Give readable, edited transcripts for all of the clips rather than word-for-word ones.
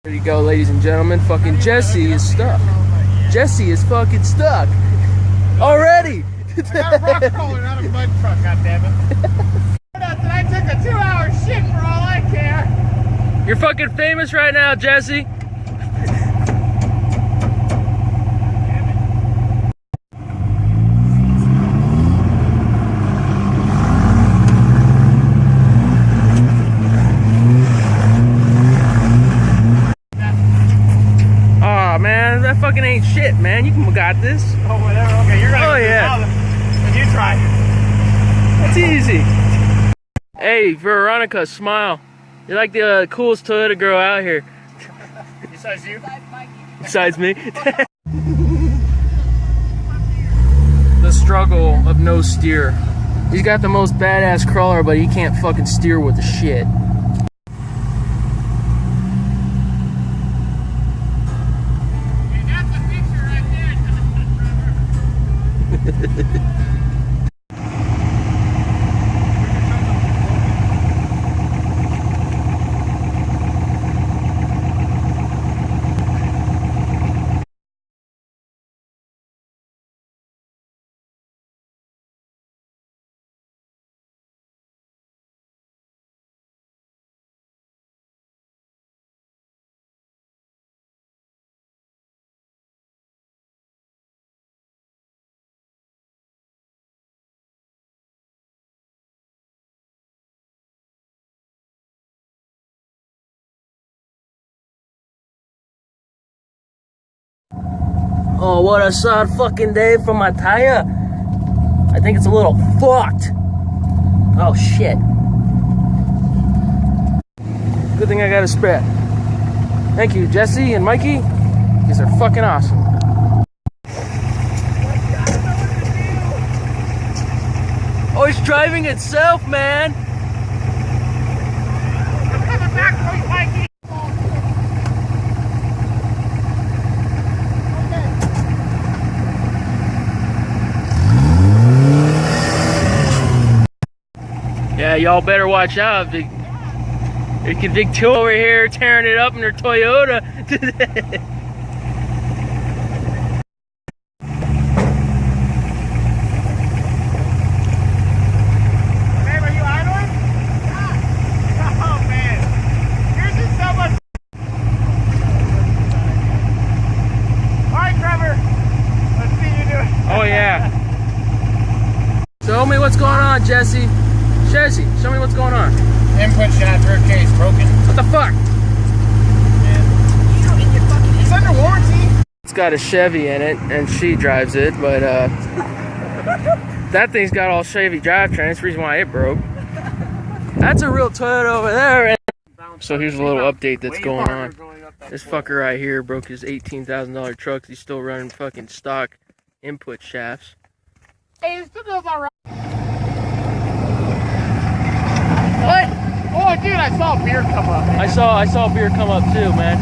There you go, ladies and gentlemen. Fucking Jesse is stuck. Jesse is fucking stuck. Already! I got a rock crawler, not a mud truck, goddammit. I took a 2-hour shit for all I care. You're fucking famous right now, Jesse. Oh man, that fucking ain't shit, man. You got this. Oh, whatever. Okay, you're gonna do yeah. Then you try. That's easy. Hey, Veronica, smile. You're like the coolest Toyota girl out here. Besides you? Besides me. The struggle of no steer. He's got the most badass crawler, but he can't fucking steer with the shit. Oh, what a sad fucking day for my tire. I think it's a little fucked. Oh, shit. Good thing I got a spare. Thank you, Jesse and Mikey. These are fucking awesome. Oh, it's driving itself, man. I'm coming back for you, Mikey. Yeah, y'all better watch out. There's a big two over here tearing it up in their Toyota. Babe, are you idling? Yeah. Oh, man. Yours is so much. All right, Trevor. Let's see you do it. Oh, yeah. Show me what's going on, Jesse. Jesse, show me what's going on. Input shaft rear case broken. What the fuck? It's under warranty. It's got a Chevy in it, and she drives it, but that thing's got all Chevy drivetrain. That's the reason why it broke. That's a real Toyota over there. So here's a little update that's going on. This fucker right here broke his $18,000 truck. He's still running fucking stock input shafts. Hey, this goes all right. What? Oh, dude, I saw a beer come up. Man. I saw beer come up too, man.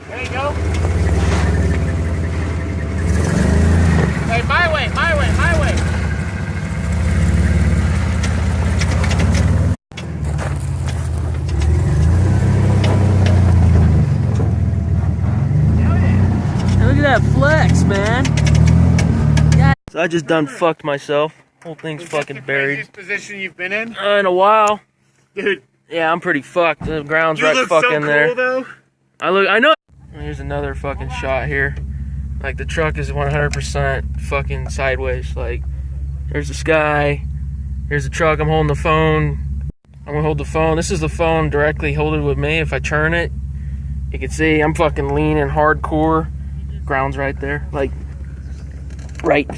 There you go. Hey, my way, my way, my way. Hell yeah. Hey, look at that flex, man. Yeah. So I just done fucked myself. Whole thing's fucking buried. Is this the craziest position you've been in? In a while. Dude. Yeah, I'm pretty fucked. The ground's You right look fucking so cool, there. though. I know. Here's another fucking shot here. Like the truck is 100% fucking sideways. Like there's the sky. Here's the truck. I'm holding the phone. I'm gonna hold the phone. This is the phone directly holding with me. If I turn it, you can see I'm fucking leaning hardcore. Ground's right there. Like right